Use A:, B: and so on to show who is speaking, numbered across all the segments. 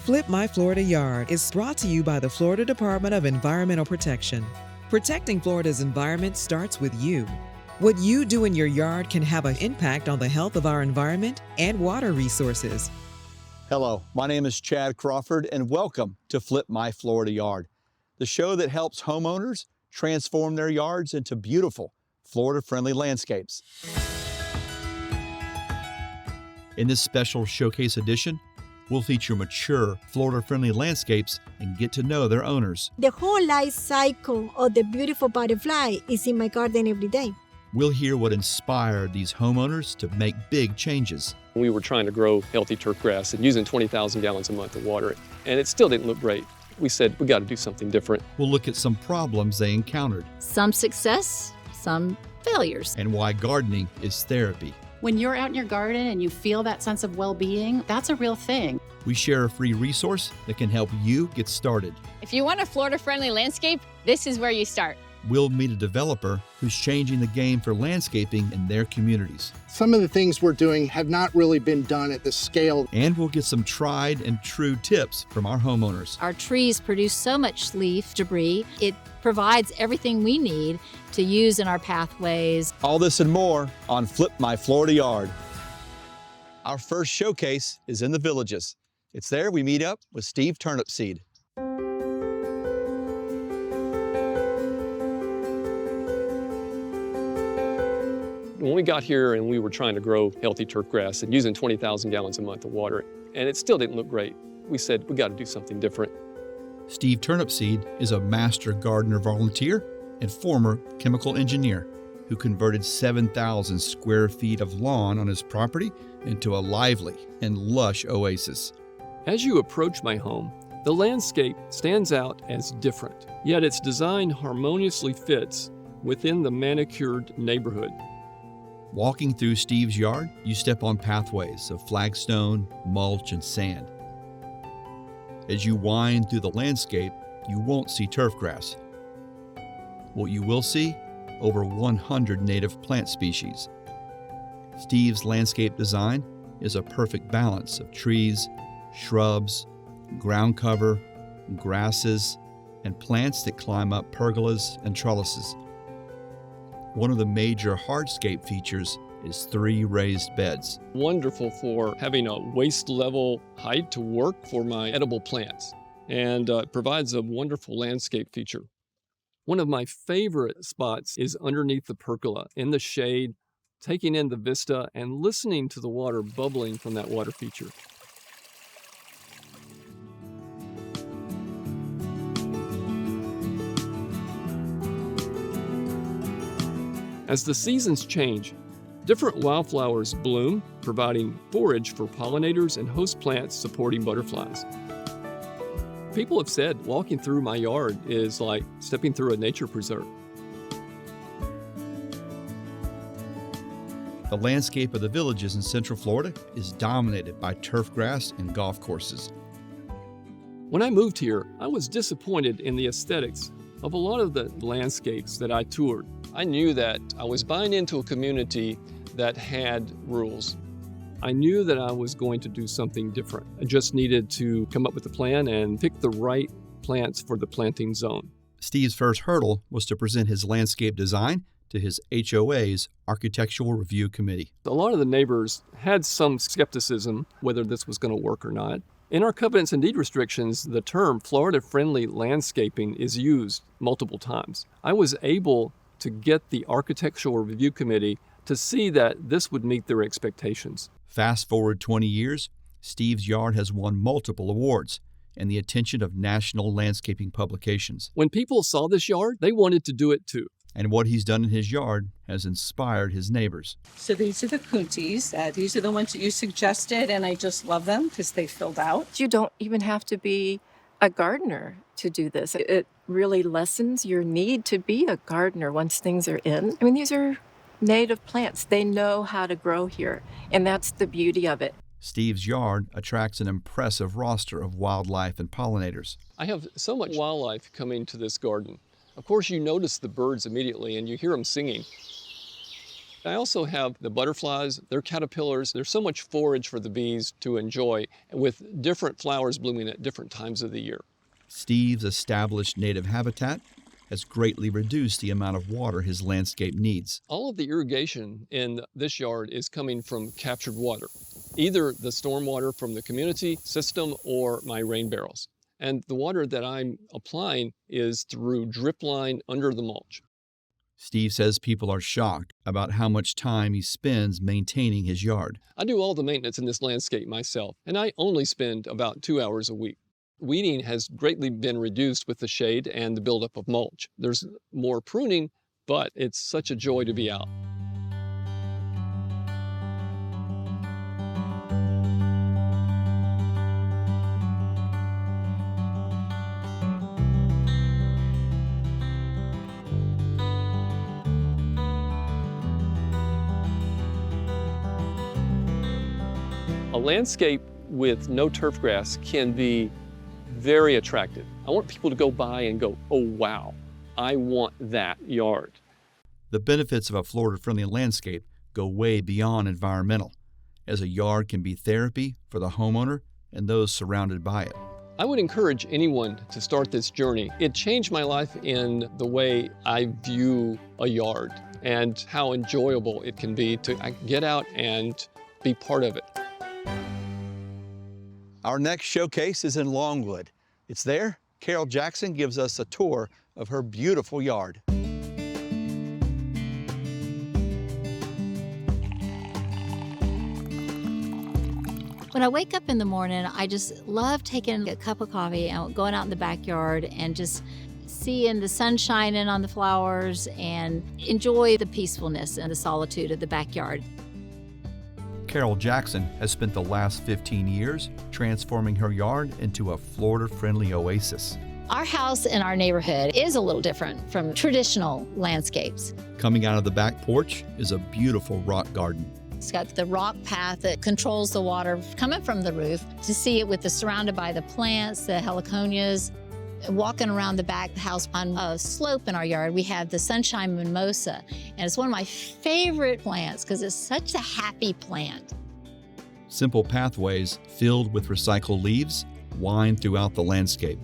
A: Flip My Florida Yard is brought to you by the Florida Department of Environmental Protection. Protecting Florida's environment starts with you. What you do in your yard can have an impact on the health of our environment and water resources.
B: Hello, my name is Chad Crawford, and welcome to Flip My Florida Yard, the show that helps homeowners transform their yards into beautiful, Florida-friendly landscapes. In this special showcase edition, we'll feature mature, Florida-friendly landscapes and get to know their owners.
C: The whole life cycle of the beautiful butterfly is in my garden every day.
B: We'll hear what inspired these homeowners to make big changes.
D: We were trying to grow healthy turf grass and using 20,000 gallons a month to water it, and it still didn't look great. We said, we got to do something different.
B: We'll look at some problems they encountered.
E: Some success, some failures.
B: And why gardening is therapy.
F: When you're out in your garden and you feel that sense of well-being, that's a real thing.
B: We share a free resource that can help you get started.
G: If you want a Florida-friendly landscape, this is where you start.
B: We'll meet a developer who's changing the game for landscaping in their communities.
H: Some of the things we're doing have not really been done at the scale.
B: And we'll get some tried and true tips from our homeowners.
E: Our trees produce so much leaf debris, it provides everything we need to use in our pathways.
B: All this and more on Flip My Florida Yard. Our first showcase is in the Villages. It's there we meet up with Steve Turnipseed.
D: When we got here and we were trying to grow healthy turf grass and using 20,000 gallons a month to water it, and it still didn't look great, we said, we got to do something different.
B: Steve Turnipseed is a master gardener volunteer and former chemical engineer who converted 7,000 square feet of lawn on his property into a lively and lush oasis.
D: As you approach my home, the landscape stands out as different, yet its design harmoniously fits within the manicured neighborhood.
B: Walking through Steve's yard, you step on pathways of flagstone, mulch, and sand. As you wind through the landscape, you won't see turf grass. What you will see, over 100 native plant species. Steve's landscape design is a perfect balance of trees, shrubs, ground cover, grasses, and plants that climb up pergolas and trellises. One of the major hardscape features is 3 raised beds.
D: Wonderful for having a waist level height to work for my edible plants, and provides a wonderful landscape feature. One of my favorite spots is underneath the pergola in the shade, taking in the vista and listening to the water bubbling from that water feature. As the seasons change, different wildflowers bloom, providing forage for pollinators and host plants supporting butterflies. People have said walking through my yard is like stepping through a nature preserve.
B: The landscape of the Villages in Central Florida is dominated by turf grass and golf courses.
D: When I moved here, I was disappointed in the aesthetics of a lot of the landscapes that I toured. I knew that I was buying into a community that had rules. I knew that I was going to do something different. I just needed to come up with a plan and pick the right plants for the planting zone.
B: Steve's first hurdle was to present his landscape design to his HOA's Architectural Review Committee.
D: A lot of the neighbors had some skepticism whether this was going to work or not. In our covenants and deed restrictions, the term Florida-friendly landscaping is used multiple times. I was able to get the Architectural Review Committee to see that this would meet their expectations.
B: Fast forward 20 years, Steve's yard has won multiple awards and the attention of national landscaping publications.
D: When people saw this yard, they wanted to do it too.
B: And what he's done in his yard has inspired his neighbors.
I: So these are the kuntis. These are the ones that you suggested, and I just love them because they filled out.
J: You don't even have to be a gardener to do this. It really lessens your need to be a gardener once things are in. I mean, these are native plants. They know how to grow here, and that's the beauty of it.
B: Steve's yard attracts an impressive roster of wildlife and pollinators.
D: I have so much wildlife coming to this garden. Of course, you notice the birds immediately and you hear them singing. I also have the butterflies, they're caterpillars. There's so much forage for the bees to enjoy with different flowers blooming at different times of the year.
B: Steve's established native habitat has greatly reduced the amount of water his landscape needs.
D: All of the irrigation in this yard is coming from captured water, either the stormwater from the community system or my rain barrels. And the water that I'm applying is through drip line under the mulch.
B: Steve says people are shocked about how much time he spends maintaining his yard.
D: I do all the maintenance in this landscape myself, and I only spend about 2 hours a week. Weeding has greatly been reduced with the shade and the buildup of mulch. There's more pruning, but it's such a joy to be out. A landscape with no turf grass can be very attractive. I want people to go by and go, oh wow, I want that yard.
B: The benefits of a Florida-friendly landscape go way beyond environmental, as a yard can be therapy for the homeowner and those surrounded by it.
D: I would encourage anyone to start this journey. It changed my life in the way I view a yard and how enjoyable it can be to get out and be part of it.
K: Our next showcase is in Longwood. It's there. Carol Jackson gives us a tour of her beautiful yard.
E: When I wake up in the morning, I just love taking a cup of coffee and going out in the backyard and just seeing the sun shining on the flowers and enjoy the peacefulness and the solitude of the backyard.
B: Carol Jackson has spent the last 15 years transforming her yard into a Florida-friendly oasis.
E: Our house in our neighborhood is a little different from traditional landscapes.
B: Coming out of the back porch is a beautiful rock garden.
E: It's got the rock path that controls the water coming from the roof. To see it with surrounded by the plants, the heliconias. Walking around the back house on a slope in our yard, we have the sunshine mimosa, and it's one of my favorite plants because it's such a happy plant.
B: Simple pathways filled with recycled leaves wind throughout the landscape.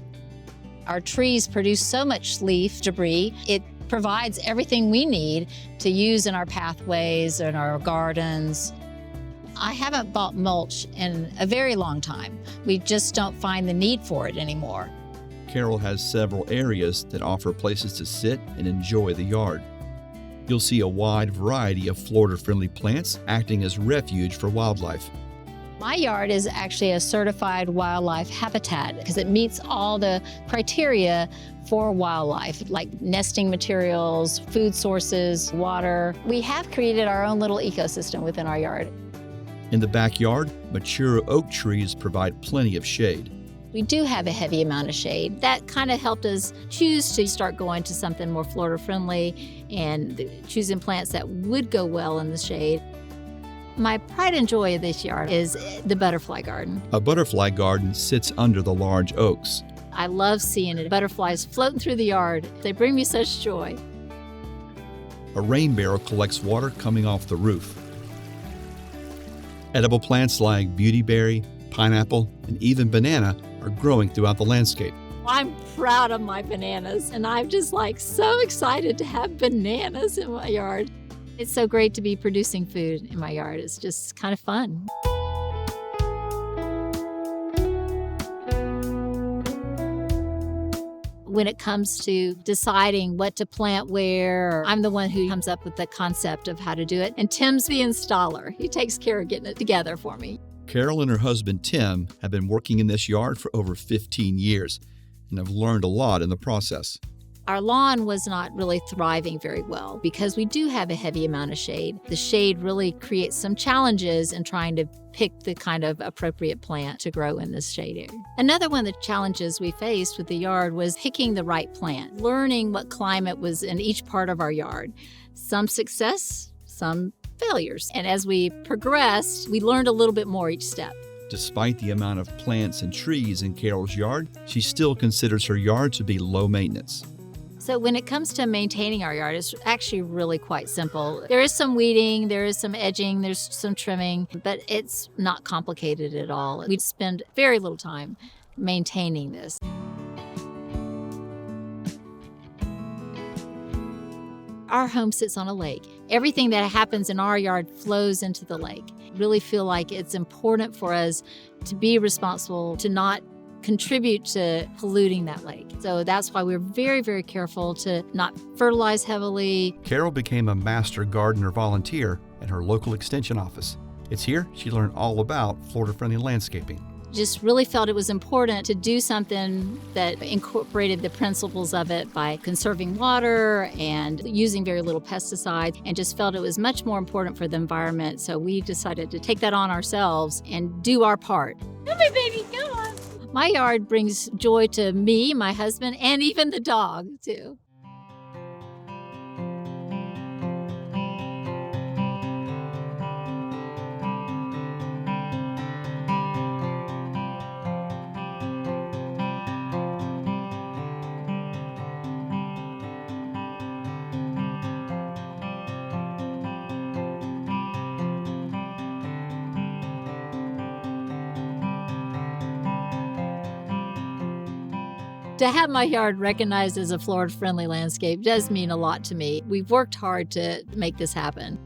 E: Our trees produce so much leaf debris, it provides everything we need to use in our pathways and our gardens. I haven't bought mulch in a very long time. We just don't find the need for it anymore.
B: Carol has several areas that offer places to sit and enjoy the yard. You'll see a wide variety of Florida-friendly plants acting as refuge for wildlife.
E: My yard is actually a certified wildlife habitat because it meets all the criteria for wildlife, like nesting materials, food sources, water. We have created our own little ecosystem within our yard.
B: In the backyard, mature oak trees provide plenty of shade.
E: We do have a heavy amount of shade. That kind of helped us choose to start going to something more Florida-friendly and choosing plants that would go well in the shade. My pride and joy of this yard is the butterfly garden.
B: A butterfly garden sits under the large oaks.
E: I love seeing it. Butterflies floating through the yard. They bring me such joy.
B: A rain barrel collects water coming off the roof. Edible plants like beautyberry, pineapple, and even banana are growing throughout the landscape.
E: I'm proud of my bananas, and I'm just so excited to have bananas in my yard. It's so great to be producing food in my yard. It's just kind of fun. When it comes to deciding what to plant where, I'm the one who comes up with the concept of how to do it. And Tim's the installer. He takes care of getting it together for me.
B: Carol and her husband Tim have been working in this yard for over 15 years and have learned a lot in the process.
E: Our lawn was not really thriving very well because we do have a heavy amount of shade. The shade really creates some challenges in trying to pick the kind of appropriate plant to grow in this shade area. Another one of the challenges we faced with the yard was picking the right plant, learning what climate was in each part of our yard. Some success, some failures. And as we progressed, we learned a little bit more each step.
B: Despite the amount of plants and trees in Carol's yard, she still considers her yard to be low maintenance.
E: So when it comes to maintaining our yard, it's actually really quite simple. There is some weeding, there is some edging, there's some trimming, but it's not complicated at all. We spend very little time maintaining this. Our home sits on a lake. Everything that happens in our yard flows into the lake. Really feel like it's important for us to be responsible, to not contribute to polluting that lake. So that's why we're very, very careful to not fertilize heavily.
B: Carol became a master gardener volunteer at her local extension office. It's here she learned all about Florida-friendly landscaping.
E: Just really felt it was important to do something that incorporated the principles of it by conserving water and using very little pesticide, and just felt it was much more important for the environment. So we decided to take that on ourselves and do our part. Come here, baby, come on. My yard brings joy to me, my husband, and even the dog, too. To have my yard recognized as a Florida-friendly landscape does mean a lot to me. We've worked hard to make this happen.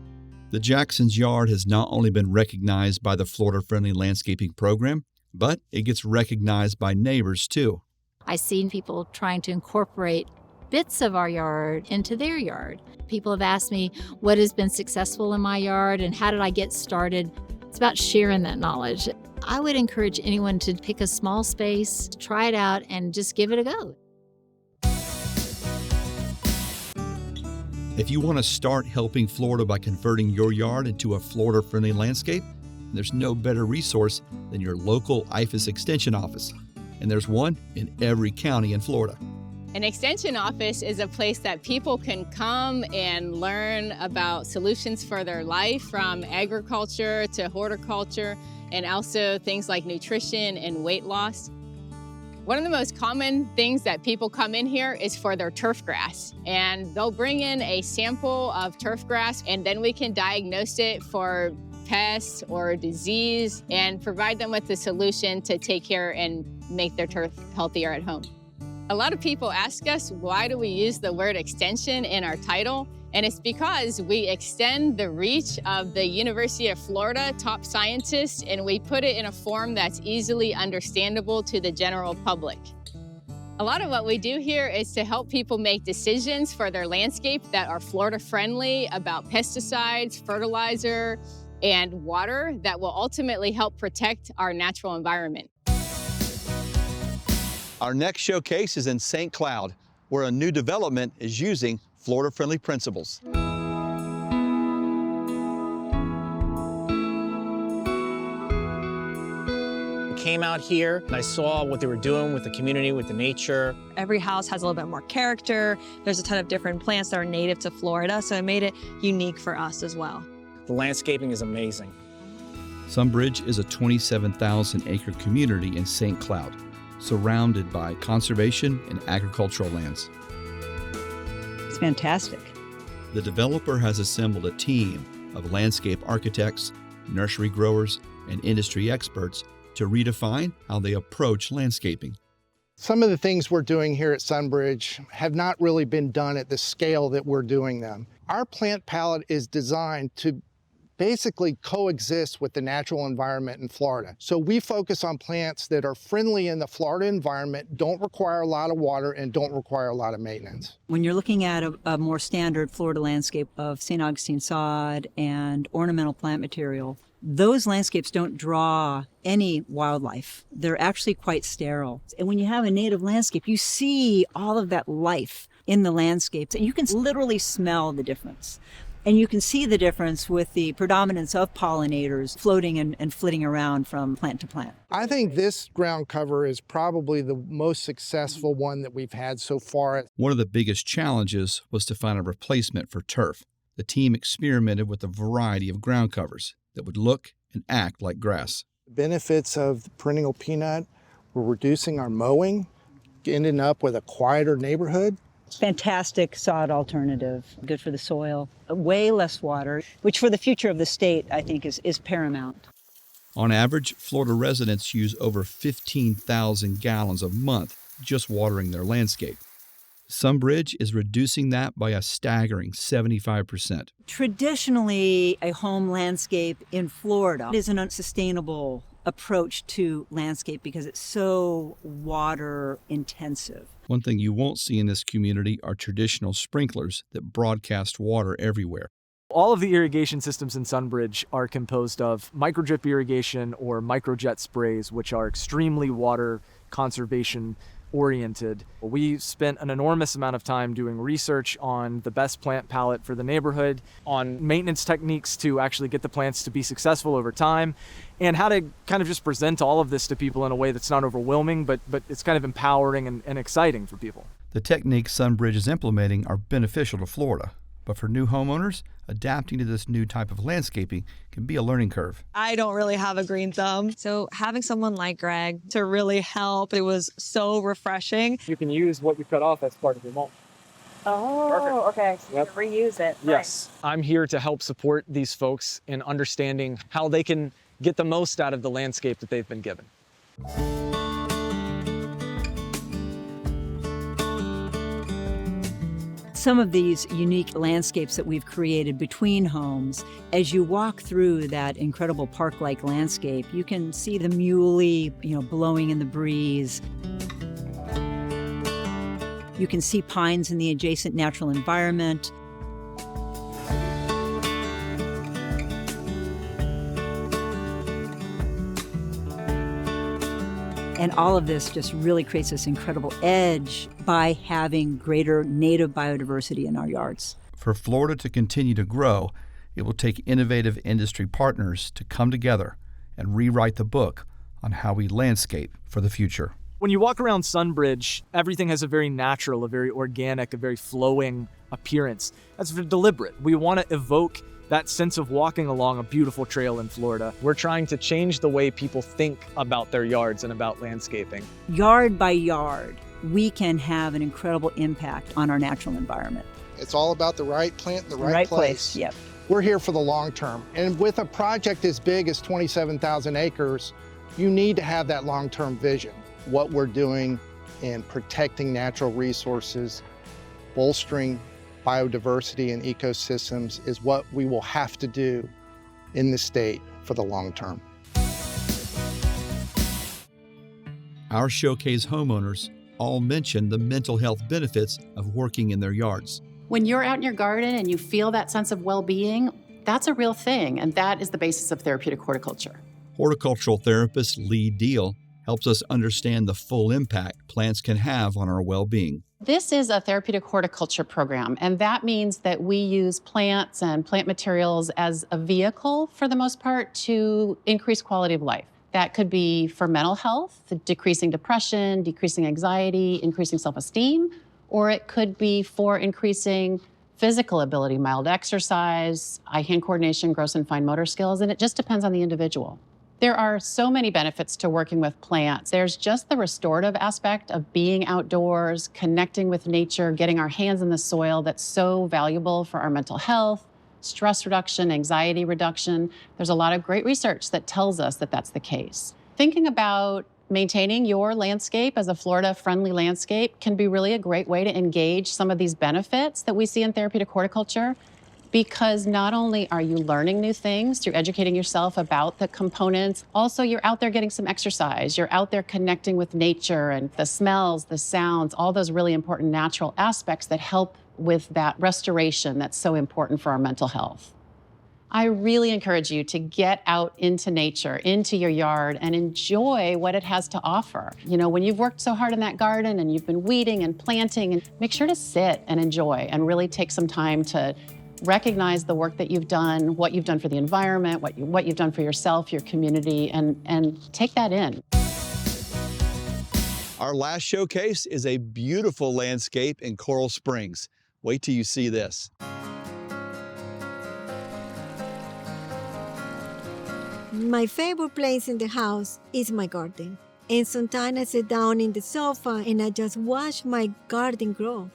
B: The Jacksons' yard has not only been recognized by the Florida-friendly landscaping program, but it gets recognized by neighbors too.
E: I've seen people trying to incorporate bits of our yard into their yard. People have asked me what has been successful in my yard and how did I get started. It's about sharing that knowledge. I would encourage anyone to pick a small space, try it out, and just give it a go.
B: If you want to start helping Florida by converting your yard into a Florida-friendly landscape, there's no better resource than your local IFAS Extension office. And there's one in every county in Florida.
G: An extension office is a place that people can come and learn about solutions for their life, from agriculture to horticulture, and also things like nutrition and weight loss. One of the most common things that people come in here is for their turf grass, and they'll bring in a sample of turf grass, and then we can diagnose it for pests or disease and provide them with the solution to take care and make their turf healthier at home. A lot of people ask us, why do we use the word extension in our title? And it's because we extend the reach of the University of Florida top scientists, and we put it in a form that's easily understandable to the general public. A lot of what we do here is to help people make decisions for their landscape that are Florida friendly about pesticides, fertilizer, and water that will ultimately help protect our natural environment.
K: Our next showcase is in St. Cloud, where a new development is using Florida-friendly principles.
L: Came out here and I saw what they were doing with the community, with the nature.
M: Every house has a little bit more character. There's a ton of different plants that are native to Florida, so it made it unique for us as well.
L: The landscaping is amazing.
B: Sunbridge is a 27,000-acre community in St. Cloud, surrounded by conservation and agricultural lands.
N: It's fantastic.
B: The developer has assembled a team of landscape architects, nursery growers, and industry experts to redefine how they approach landscaping.
H: Some of the things we're doing here at Sunbridge have not really been done at the scale that we're doing them. Our plant palette is designed to basically coexist with the natural environment in Florida. So we focus on plants that are friendly in the Florida environment, don't require a lot of water, and don't require a lot of maintenance.
N: When you're looking at a more standard Florida landscape of St. Augustine sod and ornamental plant material, those landscapes don't draw any wildlife. They're actually quite sterile. And when you have a native landscape, you see all of that life in the landscapes, and you can literally smell the difference. And you can see the difference with the predominance of pollinators floating and flitting around from plant to plant.
H: I think this ground cover is probably the most successful one that we've had so far.
B: One of the biggest challenges was to find a replacement for turf. The team experimented with a variety of ground covers that would look and act like grass.
H: The benefits of the perennial peanut, we're reducing our mowing, ending up with a quieter neighborhood.
N: Fantastic sod alternative, good for the soil, way less water, which for the future of the state, I think is paramount.
B: On average, Florida residents use over 15,000 gallons a month just watering their landscape. Sunbridge is reducing that by a staggering 75%.
N: Traditionally, a home landscape in Florida is an unsustainable approach to landscape because it's so water intensive.
B: One thing you won't see in this community are traditional sprinklers that broadcast water everywhere.
O: All of the irrigation systems in Sunbridge are composed of microdrip irrigation or microjet sprays, which are extremely water conservation oriented. We spent an enormous amount of time doing research on the best plant palette for the neighborhood, on maintenance techniques to actually get the plants to be successful over time, and how to kind of just present all of this to people in a way that's not overwhelming, but it's kind of empowering and exciting for people.
B: The techniques Sunbridge is implementing are beneficial to Florida, but for new homeowners, adapting to this new type of landscaping can be a learning curve.
M: I don't really have a green thumb, so having someone like Greg to really help, it was so refreshing.
O: You can use what you cut off as part of your mulch.
M: Oh, okay. So you can reuse it.
O: Yes. I'm here to help support these folks in understanding how they can get the most out of the landscape that they've been given.
N: Some of these unique landscapes that we've created between homes, as you walk through that incredible park-like landscape, you can see the muley, blowing in the breeze. You can see pines in the adjacent natural environment. And all of this just really creates this incredible edge by having greater native biodiversity in our yards.
B: For Florida to continue to grow, it will take innovative industry partners to come together and rewrite the book on how we landscape for the future.
O: When you walk around Sunbridge, everything has a very natural, a very organic, a very flowing appearance. That's deliberate. We want to evoke that sense of walking along a beautiful trail in Florida. We're trying to change the way people think about their yards and about landscaping.
N: Yard by yard, we can have an incredible impact on our natural environment.
H: It's all about the right plant in the right place.
N: Yep.
H: We're here for the long term. And with a project as big as 27,000 acres, you need to have that long-term vision. What we're doing in protecting natural resources, bolstering biodiversity and ecosystems is what we will have to do in the state for the long term.
B: Our showcase homeowners all mention the mental health benefits of working in their yards.
F: When you're out in your garden and you feel that sense of well-being, that's a real thing, and that is the basis of therapeutic horticulture.
B: Horticultural therapist Lee Deal helps us understand the full impact plants can have on our well-being.
F: This is a therapeutic horticulture program, and that means that we use plants and plant materials as a vehicle, for the most part, to increase quality of life. That could be for mental health, decreasing depression, decreasing anxiety, increasing self-esteem, or it could be for increasing physical ability, mild exercise, eye-hand coordination, gross and fine motor skills, and it just depends on the individual. There are so many benefits to working with plants. There's just the restorative aspect of being outdoors, connecting with nature, getting our hands in the soil that's so valuable for our mental health, stress reduction, anxiety reduction. There's a lot of great research that tells us that that's the case. Thinking about maintaining your landscape as a Florida-friendly landscape can be really a great way to engage some of these benefits that we see in therapeutic horticulture, because not only are you learning new things through educating yourself about the components, also you're out there getting some exercise, you're out there connecting with nature and the smells, the sounds, all those really important natural aspects that help with that restoration that's so important for our mental health. I really encourage you to get out into nature, into your yard, and enjoy what it has to offer. You know, when you've worked so hard in that garden and you've been weeding and planting, and make sure to sit and enjoy and really take some time to recognize the work that you've done, what you've done for the environment, what you've done for yourself, your community, and take that in.
K: Our last showcase is a beautiful landscape in Coral Springs. Wait till you see this.
C: My favorite place in the house is my garden. And sometimes I sit down in the sofa and I just watch my garden grow.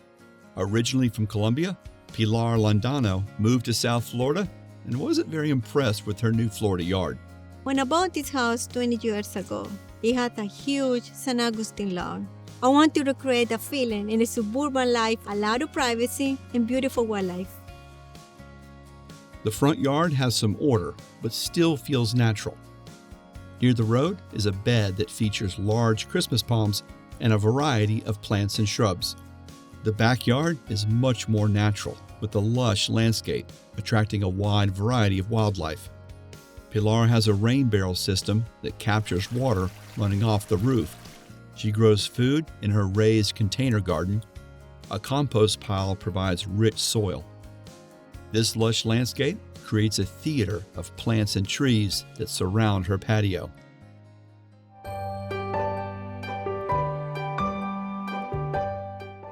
B: Originally from Colombia, Pilar Londono moved to South Florida and wasn't very impressed with her new Florida yard.
C: When I bought this house 20 years ago, it had a huge San Agustin lawn. I want to recreate a feeling in a suburban life, a lot of privacy and beautiful wildlife.
B: The front yard has some order, but still feels natural. Near the road is a bed that features large Christmas palms and a variety of plants and shrubs. The backyard is much more natural, with a lush landscape attracting a wide variety of wildlife. Pilar has a rain barrel system that captures water running off the roof. She grows food in her raised container garden. A compost pile provides rich soil. This lush landscape creates a theater of plants and trees that surround her patio.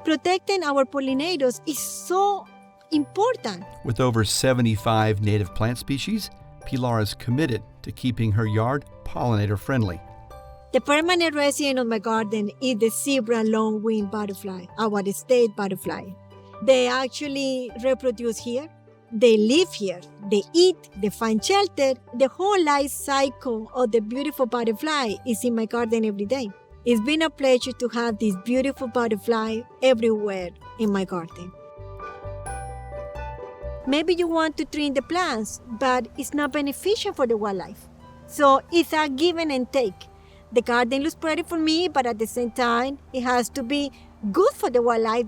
C: Protecting our pollinators is so important.
B: With over 75 native plant species, Pilar is committed to keeping her yard pollinator friendly.
C: The permanent resident of my garden is the zebra long-winged butterfly, our state butterfly. They actually reproduce here. They live here. They eat. They find shelter. The whole life cycle of the beautiful butterfly is in my garden every day. It's been a pleasure to have this beautiful butterfly everywhere in my garden. Maybe you want to trim the plants, but it's not beneficial for the wildlife. So it's a give and take. The garden looks pretty for me, but at the same time, it has to be good for the wildlife.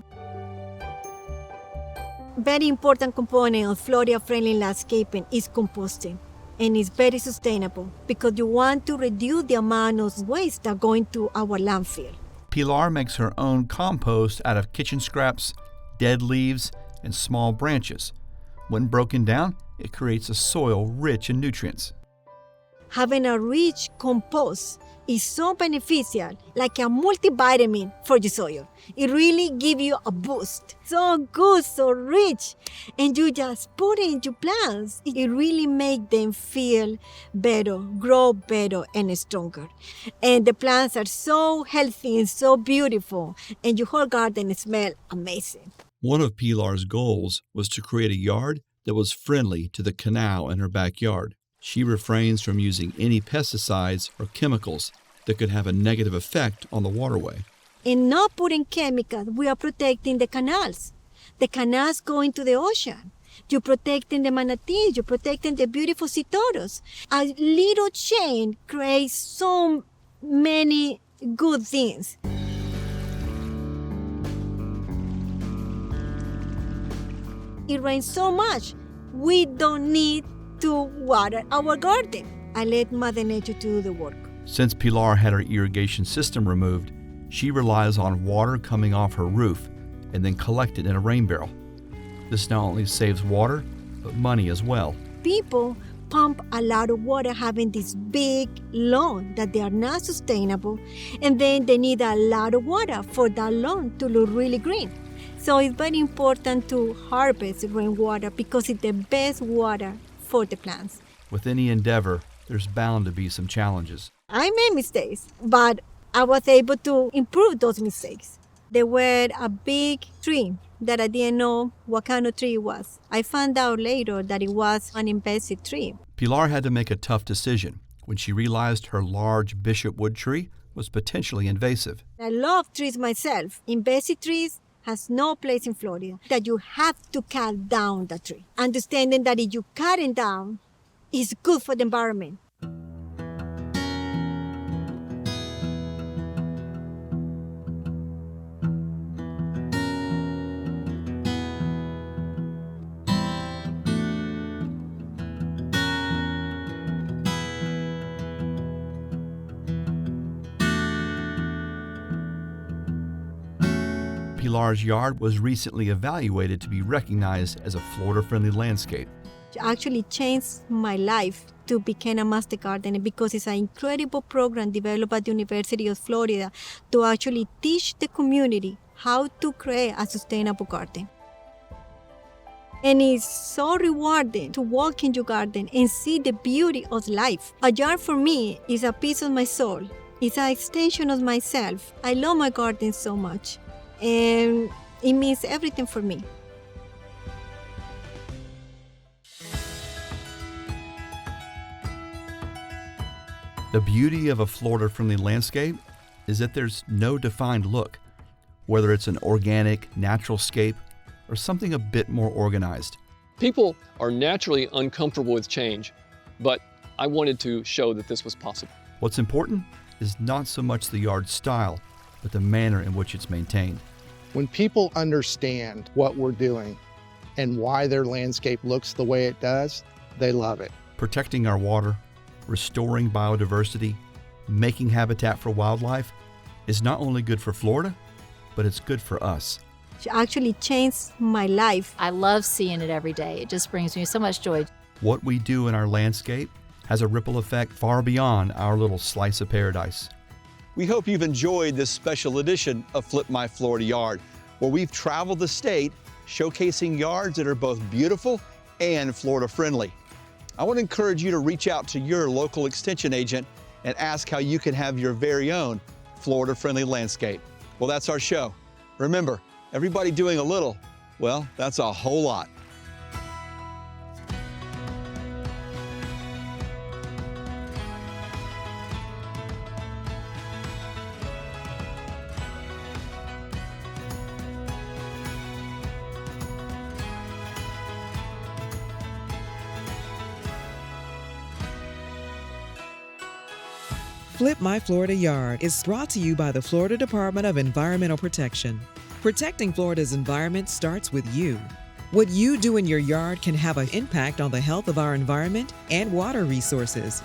C: Very important component of Florida-friendly landscaping is composting, and it's very sustainable because you want to reduce the amount of waste that go into our landfill.
B: Pilar makes her own compost out of kitchen scraps, dead leaves, and small branches. When broken down, it creates a soil rich in nutrients.
C: Having a rich compost is so beneficial, like a multivitamin for the soil. It really gives you a boost. So good, so rich. And you just put it into plants. It really makes them feel better, grow better, and stronger. And the plants are so healthy and so beautiful. And your whole garden smells amazing.
B: One of Pilar's goals was to create a yard that was friendly to the canal in her backyard. She refrains from using any pesticides or chemicals that could have a negative effect on the waterway.
C: In not putting chemicals, we are protecting the canals. The canals go into the ocean. You're protecting the manatees. You're protecting the beautiful sea turtles. A little change creates so many good things. It rains so much, we don't need to water our garden. I let Mother Nature do the work.
B: Since Pilar had her irrigation system removed, she relies on water coming off her roof and then collected in a rain barrel. This not only saves water, but money as well.
C: People pump a lot of water having this big lawn that they are not sustainable, and then they need a lot of water for that lawn to look really green. So it's very important to harvest rainwater because it's the best water for the plants.
B: With any endeavor, there's bound to be some challenges.
C: I made mistakes, but I was able to improve those mistakes. There were a big tree that I didn't know what kind of tree it was. I found out later that it was an invasive tree.
B: Pilar had to make a tough decision when she realized her large bishopwood tree was potentially invasive.
C: I love trees myself. Invasive trees has no place in Florida, that you have to cut down the tree. Understanding that if you cut it down, it's good for the environment.
B: Pilar's yard was recently evaluated to be recognized as a Florida-friendly landscape.
C: It actually changed my life to become a master gardener because it's an incredible program developed at the University of Florida to actually teach the community how to create a sustainable garden. And it's so rewarding to walk in your garden and see the beauty of life. A yard for me is a piece of my soul. It's an extension of myself. I love my garden so much. And It means everything for me.
B: The beauty of a Florida-friendly landscape is that there's no defined look, whether it's an organic, natural scape or something a bit more organized.
D: People are naturally uncomfortable with change, but I wanted to show that this was possible.
B: What's important is not so much the yard style, but the manner in which it's maintained.
H: When people understand what we're doing and why their landscape looks the way it does, they love it.
B: Protecting our water, restoring biodiversity, making habitat for wildlife is not only good for Florida, but it's good for us.
C: She actually changed my life.
E: I love seeing it every day. It just brings me so much joy.
B: What we do in our landscape has a ripple effect far beyond our little slice of paradise.
K: We hope you've enjoyed this special edition of Flip My Florida Yard, where we've traveled the state showcasing yards that are both beautiful and Florida friendly. I want to encourage you to reach out to your local extension agent and ask how you can have your very own Florida friendly landscape. Well, that's our show. Remember, everybody doing a little, well, that's a whole lot.
A: Flip My Florida Yard is brought to you by the Florida Department of Environmental Protection. Protecting Florida's environment starts with you. What you do in your yard can have an impact on the health of our environment and water resources.